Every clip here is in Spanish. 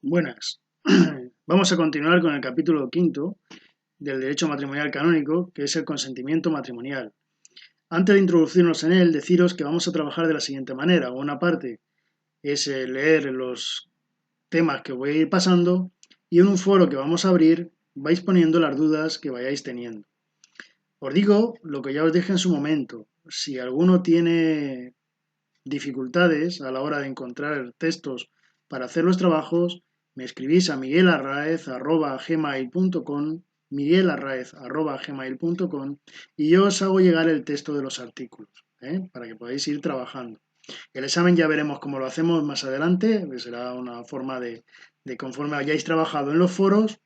Buenas. Vamos a continuar con el capítulo quinto del derecho matrimonial canónico, que es el consentimiento matrimonial. Antes de introducirnos en él, deciros que vamos a trabajar de la siguiente manera. Una parte es leer los temas que voy a ir pasando y en un foro que vamos a abrir vais poniendo las dudas que vayáis teniendo. Os digo lo que ya os dije en su momento. Si alguno tiene dificultades a la hora de encontrar textos para hacer los trabajos, me escribís a miguelarraez@gmail.com y yo os hago llegar el texto de los artículos, para que podáis ir trabajando. El examen ya veremos cómo lo hacemos más adelante, que será una forma de conforme hayáis trabajado en los foros,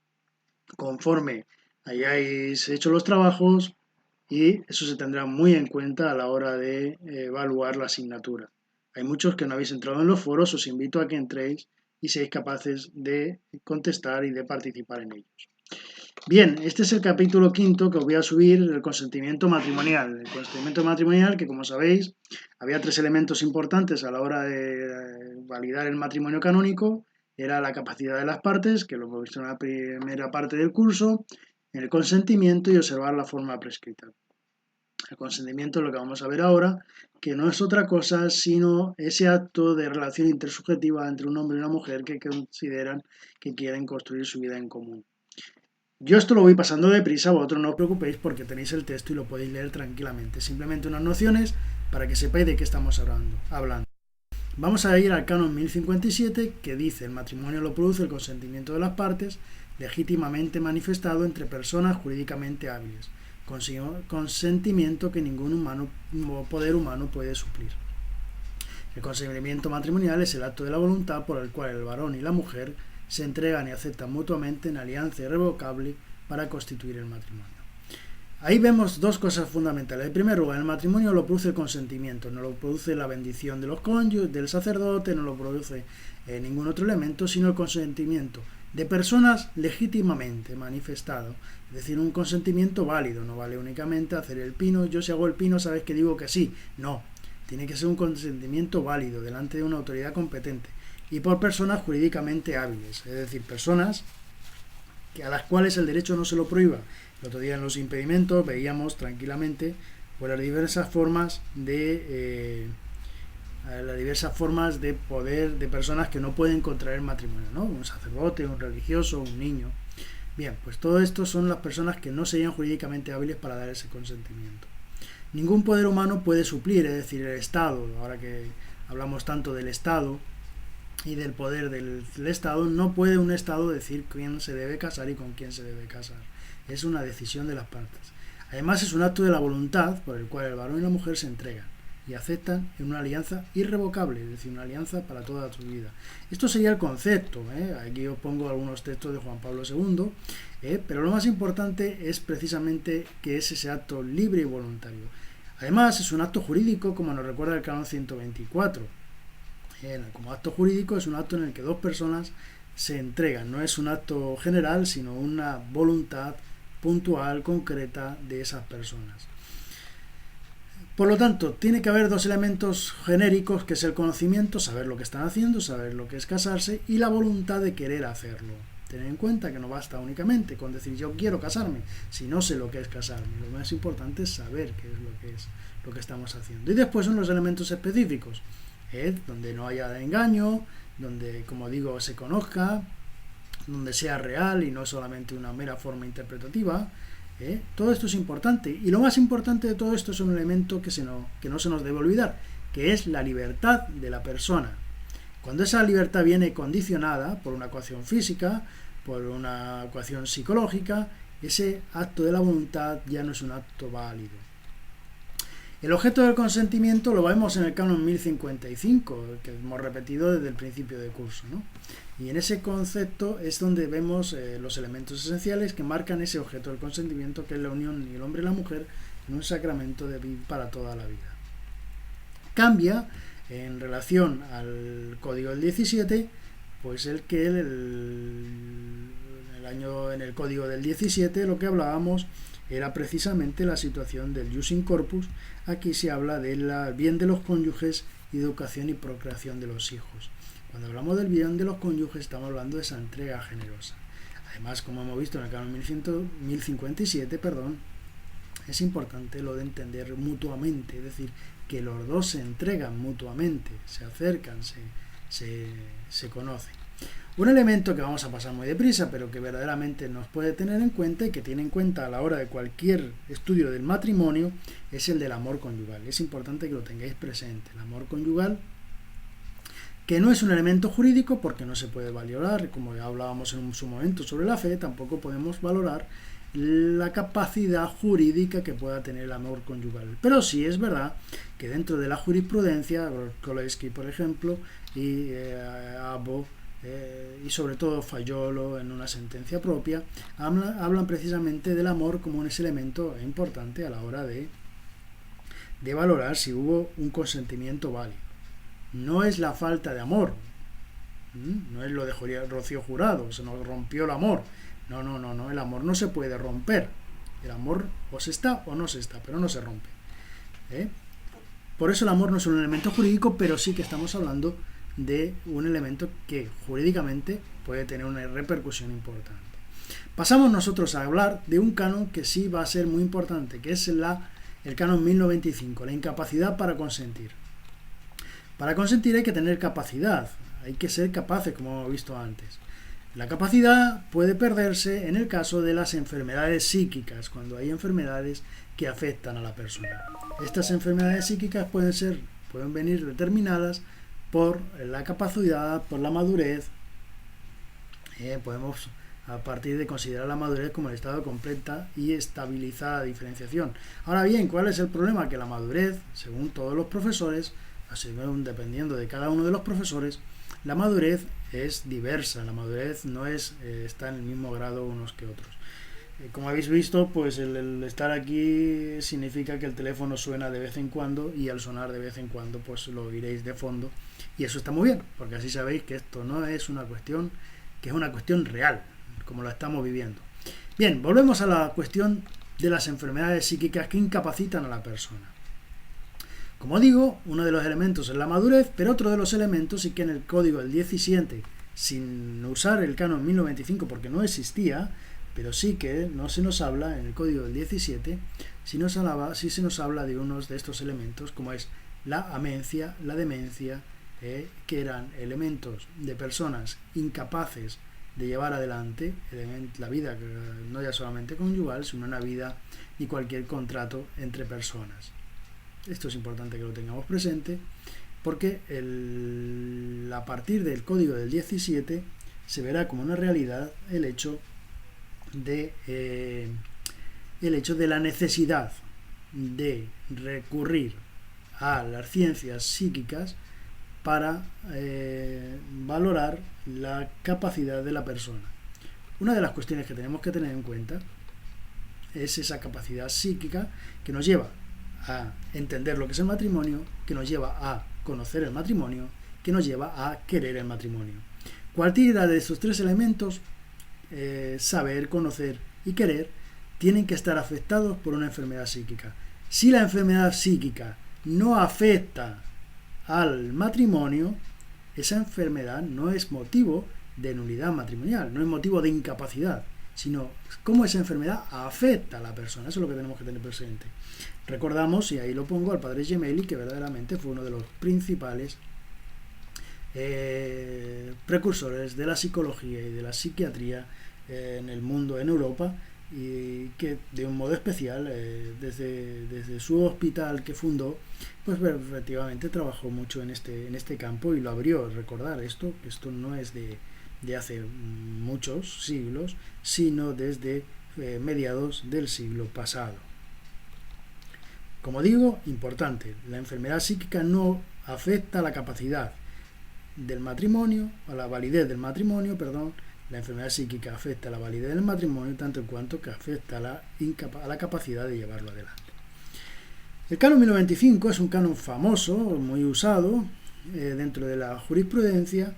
conforme hayáis hecho los trabajos, y eso se tendrá muy en cuenta a la hora de evaluar la asignatura. Hay muchos que no habéis entrado en los foros, os invito a que entréis y seáis capaces de contestar y de participar en ellos. Bien, este es el capítulo quinto que os voy a subir, el consentimiento matrimonial. El consentimiento matrimonial, que como sabéis, había tres elementos importantes a la hora de validar el matrimonio canónico. Era la capacidad de las partes, que lo hemos visto en la primera parte del curso, el consentimiento y observar la forma prescrita. El consentimiento es lo que vamos a ver ahora, que no es otra cosa sino ese acto de relación intersubjetiva entre un hombre y una mujer que consideran que quieren construir su vida en común. Yo esto lo voy pasando deprisa, vosotros no os preocupéis porque tenéis el texto y lo podéis leer tranquilamente. Simplemente unas nociones para que sepáis de qué estamos hablando. Vamos a ir al canon 1057, que dice: el matrimonio lo produce el consentimiento de las partes, legítimamente manifestado entre personas jurídicamente hábiles, consentimiento que ningún poder humano puede suplir. El consentimiento matrimonial es el acto de la voluntad por el cual el varón y la mujer se entregan y aceptan mutuamente en alianza irrevocable para constituir el matrimonio. Ahí vemos dos cosas fundamentales. En primer lugar, el matrimonio lo produce el consentimiento, no lo produce la bendición de los cónyuges, del sacerdote, no lo produce ningún otro elemento, sino el consentimiento de personas legítimamente manifestado, es decir, un consentimiento válido. No vale únicamente hacer el pino. Yo, si hago el pino, sabes que digo que sí. No, tiene que ser un consentimiento válido delante de una autoridad competente y por personas jurídicamente hábiles, es decir, personas a las cuales el derecho no se lo prohíba. El otro día en los impedimentos veíamos tranquilamente pues las diversas formas de poder de personas que no pueden contraer matrimonio, ¿no? Un sacerdote, un religioso, un niño. Bien, pues todo esto son las personas que no serían jurídicamente hábiles para dar ese consentimiento. Ningún poder humano puede suplir, es decir, el Estado. Ahora que hablamos tanto del Estado y del poder del Estado, no puede un Estado decir quién se debe casar y con quién se debe casar. Es una decisión de las partes. Además, es un acto de la voluntad por el cual el varón y la mujer se entregan y aceptan en una alianza irrevocable, es decir, una alianza para toda su vida. Esto sería el concepto. Aquí os pongo algunos textos de Juan Pablo II, pero lo más importante es precisamente que es ese acto libre y voluntario. Además, es un acto jurídico, como nos recuerda el canon 124. Como acto jurídico es un acto en el que dos personas se entregan. No es un acto general, sino una voluntad puntual, concreta de esas personas. Por lo tanto, tiene que haber dos elementos genéricos, que es el conocimiento, saber lo que están haciendo, saber lo que es casarse, y la voluntad de querer hacerlo. Tener en cuenta que no basta únicamente con decir yo quiero casarme, si no sé lo que es casarme. Lo más importante es saber qué es lo que estamos haciendo. Y después son los elementos específicos, donde no haya engaño, donde, como digo, se conozca, donde sea real y no solamente una mera forma interpretativa. Todo esto es importante, y lo más importante de todo esto es un elemento que no se nos debe olvidar, que es la libertad de la persona. Cuando esa libertad viene condicionada por una coacción física, por una coacción psicológica, ese acto de la voluntad ya no es un acto válido. El objeto del consentimiento lo vemos en el canon 1055, que hemos repetido desde el principio del curso, ¿no? Y en ese concepto es donde vemos los elementos esenciales que marcan ese objeto del consentimiento, que es la unión del hombre y la mujer en un sacramento de vida para toda la vida. Cambia en relación al Código del 17, pues en el Código del 17 lo que hablábamos era precisamente la situación del jus in corpus. Aquí se habla del bien de los cónyuges, educación y procreación de los hijos. Cuando hablamos del bien de los cónyuges estamos hablando de esa entrega generosa. Además, como hemos visto en el canon 1057, es importante lo de entender mutuamente, es decir, que los dos se entregan mutuamente, se acercan, se conocen. Un elemento que vamos a pasar muy deprisa, pero que verdaderamente nos puede tener en cuenta y que tiene en cuenta a la hora de cualquier estudio del matrimonio, es el del amor conyugal. Es importante que lo tengáis presente. El amor conyugal, que no es un elemento jurídico porque no se puede valorar, como ya hablábamos en su momento sobre la fe, tampoco podemos valorar la capacidad jurídica que pueda tener el amor conyugal. Pero sí es verdad que dentro de la jurisprudencia, Koleski, por ejemplo, y Abo, y sobre todo Fayolo en una sentencia propia, hablan precisamente del amor como un elemento importante a la hora de valorar si hubo un consentimiento válido. No es la falta de amor, no es lo de Rocío Jurado, se nos rompió el amor. No, el amor no se puede romper. El amor o se está o no se está, pero no se rompe. Por eso el amor no es un elemento jurídico, pero sí que estamos hablando de un elemento que jurídicamente puede tener una repercusión importante. Pasamos nosotros a hablar de un canon que sí va a ser muy importante, que es el canon 1095, la incapacidad para consentir. Para consentir hay que tener capacidad, hay que ser capaces, como hemos visto antes. La capacidad puede perderse en el caso de las enfermedades psíquicas, cuando hay enfermedades que afectan a la persona. Estas enfermedades psíquicas pueden venir determinadas por la capacidad, por la madurez. Podemos a partir de considerar la madurez como el estado de completa y estabilizada diferenciación. Ahora bien, ¿cuál es el problema? Que la madurez, según todos los profesores, dependiendo de cada uno de los profesores, la madurez es diversa, la madurez no está en el mismo grado unos que otros. Como habéis visto, pues el estar aquí significa que el teléfono suena de vez en cuando y al sonar de vez en cuando pues lo oiréis de fondo, y eso está muy bien, porque así sabéis que esto no es una cuestión, que es una cuestión real, como la estamos viviendo. Bien, volvemos a la cuestión de las enfermedades psíquicas que incapacitan a la persona. Como digo, uno de los elementos es la madurez, pero otro de los elementos sí que en el código del 17, sin usar el canon 1095 porque no existía, pero sí que no se nos habla en el código del 17, sí se nos habla de unos de estos elementos, como es la amencia, la demencia, que eran elementos de personas incapaces de llevar adelante la vida, no ya solamente conyugal, sino una vida ni cualquier contrato entre personas. Esto es importante que lo tengamos presente, porque a partir del código del 17 se verá como una realidad el hecho de la necesidad de recurrir a las ciencias psíquicas para valorar la capacidad de la persona. Una de las cuestiones que tenemos que tener en cuenta es esa capacidad psíquica que nos lleva a entender lo que es el matrimonio, que nos lleva a conocer el matrimonio, que nos lleva a querer el matrimonio. Cualquiera de estos tres elementos, saber, conocer y querer, tienen que estar afectados por una enfermedad psíquica. Si la enfermedad psíquica no afecta al matrimonio, esa enfermedad no es motivo de nulidad matrimonial, no es motivo de incapacidad, sino cómo esa enfermedad afecta a la persona. Eso es lo que tenemos que tener presente. Recordamos, y ahí lo pongo, al padre Gemelli, que verdaderamente fue uno de los principales precursores de la psicología y de la psiquiatría en el mundo, en Europa, y que de un modo especial, desde su hospital que fundó, pues efectivamente trabajó mucho en este campo y lo abrió. Recordar esto no es de hace muchos siglos, sino desde mediados del siglo pasado. Como digo, importante, la enfermedad psíquica no afecta a la capacidad del matrimonio, a la validez del matrimonio, la enfermedad psíquica afecta a la validez del matrimonio tanto en cuanto que afecta a la capacidad de llevarlo adelante. El canon 1095 es un canon famoso, muy usado dentro de la jurisprudencia,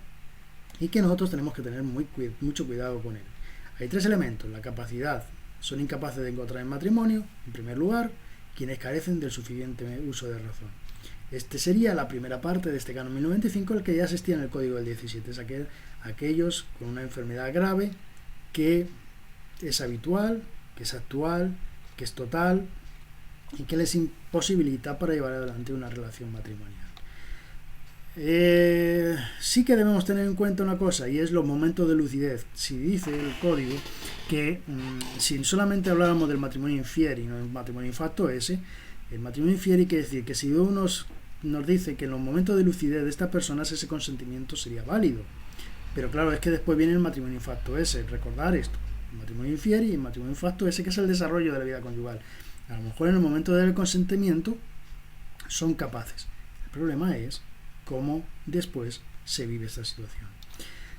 y que nosotros tenemos que tener mucho cuidado con él. Hay tres elementos: la capacidad, son incapaces de encontrar el matrimonio, en primer lugar, quienes carecen del suficiente uso de razón. Este sería la primera parte de este canon 1095, el que ya existía en el código del 17, es aquellos con una enfermedad grave que es habitual, que es actual, que es total y que les imposibilita para llevar adelante una relación matrimonial. Sí que debemos tener en cuenta una cosa, y es los momentos de lucidez. Si dice el código que si solamente habláramos del matrimonio infieri y no del matrimonio infacto esse, el matrimonio infieri quiere decir que si uno nos dice que en los momentos de lucidez de estas personas ese consentimiento sería válido. Pero claro, es que después viene el matrimonio infacto esse, recordar esto, el matrimonio infieri y el matrimonio infacto esse, que es el desarrollo de la vida conyugal. A lo mejor en el momento del consentimiento son capaces. El problema es cómo después se vive esta situación.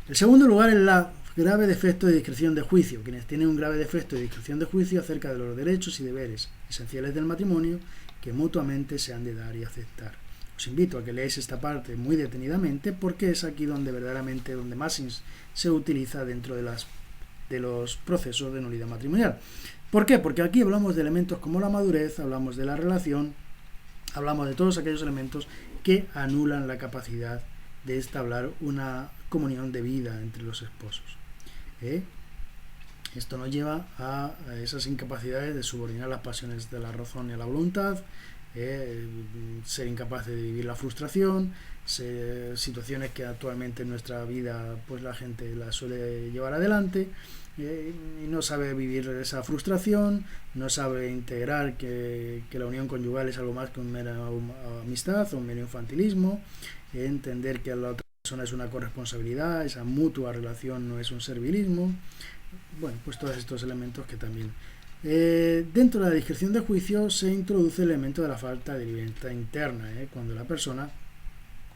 El segundo lugar es la grave defecto de discreción de juicio. Quienes tienen un grave defecto de discreción de juicio acerca de los derechos y deberes esenciales del matrimonio que mutuamente se han de dar y aceptar. Os invito a que leáis esta parte muy detenidamente porque es aquí donde verdaderamente donde más se utiliza dentro de los procesos de nulidad matrimonial. ¿Por qué? Porque aquí hablamos de elementos como la madurez, hablamos de la relación, hablamos de todos aquellos elementos que anulan la capacidad de establecer una comunión de vida entre los esposos. Esto nos lleva a esas incapacidades de subordinar las pasiones de la razón y a la voluntad, ser incapaces de vivir la frustración, situaciones que actualmente en nuestra vida pues la gente la suele llevar adelante y no sabe vivir esa frustración, no sabe integrar que la unión conyugal es algo más que una mera amistad o un mero infantilismo, entender que la otra persona es una corresponsabilidad, esa mutua relación no es un servilismo. Bueno, pues todos estos elementos que también dentro de la discreción de juicio se introduce el elemento de la falta de libertad interna, cuando la persona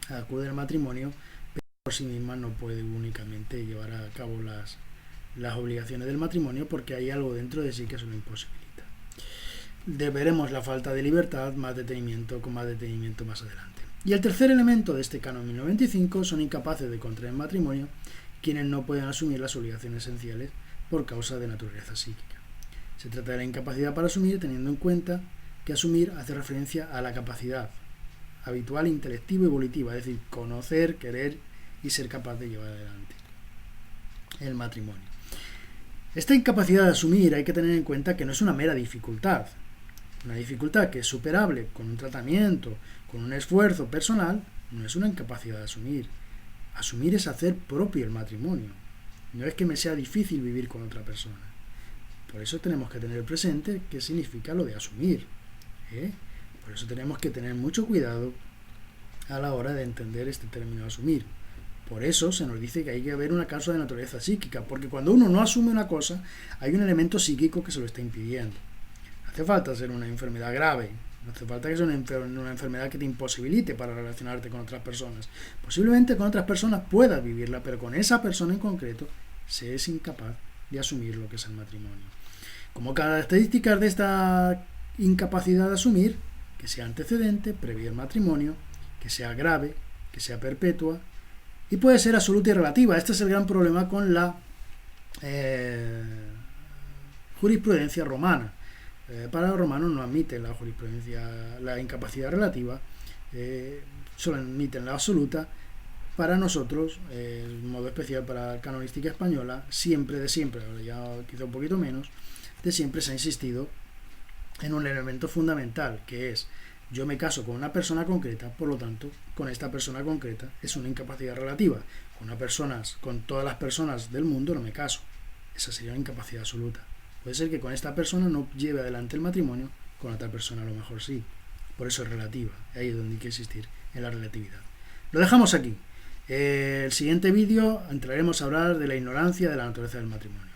acude al matrimonio pero por sí misma no puede únicamente llevar a cabo las obligaciones del matrimonio porque hay algo dentro de sí que se lo imposibilita. Veremos la falta de libertad con más detenimiento más adelante. Y el tercer elemento de este canon 1095 son incapaces de contraer matrimonio quienes no pueden asumir las obligaciones esenciales por causa de naturaleza psíquica. Se trata de la incapacidad para asumir teniendo en cuenta que asumir hace referencia a la capacidad habitual, intelectiva y evolutiva, es decir, conocer, querer y ser capaz de llevar adelante el matrimonio. Esta incapacidad de asumir hay que tener en cuenta que no es una mera dificultad, una dificultad que es superable con un tratamiento, con un esfuerzo personal, no es una incapacidad de asumir. Asumir es hacer propio el matrimonio, no es que me sea difícil vivir con otra persona. Por eso tenemos que tener presente qué significa lo de asumir. Por eso tenemos que tener mucho cuidado a la hora de entender este término asumir. Por eso se nos dice que hay que haber una causa de naturaleza psíquica, porque cuando uno no asume una cosa, hay un elemento psíquico que se lo está impidiendo. No hace falta ser una enfermedad grave, no hace falta que sea una enfermedad que te imposibilite para relacionarte con otras personas. Posiblemente con otras personas puedas vivirla, pero con esa persona en concreto se es incapaz de asumir lo que es el matrimonio. Como características de esta incapacidad de asumir, que sea antecedente, previo al matrimonio, que sea grave, que sea perpetua, y puede ser absoluta y relativa. Este es el gran problema con la jurisprudencia romana. Para los romanos no admiten la jurisprudencia, la incapacidad relativa, solo admiten la absoluta. Para nosotros, en modo especial para la canonística española, siempre, ahora ya quizá un poquito menos, de siempre se ha insistido en un elemento fundamental, que es yo me caso con una persona concreta, por lo tanto, con esta persona concreta es una incapacidad relativa. Con todas las personas del mundo no me caso. Esa sería una incapacidad absoluta. Puede ser que con esta persona no lleve adelante el matrimonio, con otra persona a lo mejor sí. Por eso es relativa. Ahí es donde hay que insistir, en la relatividad. Lo dejamos aquí. El siguiente vídeo entraremos a hablar de la ignorancia de la naturaleza del matrimonio.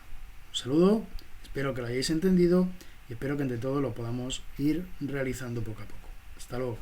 Un saludo, espero que lo hayáis entendido y espero que entre todos lo podamos ir realizando poco a poco. Hasta luego.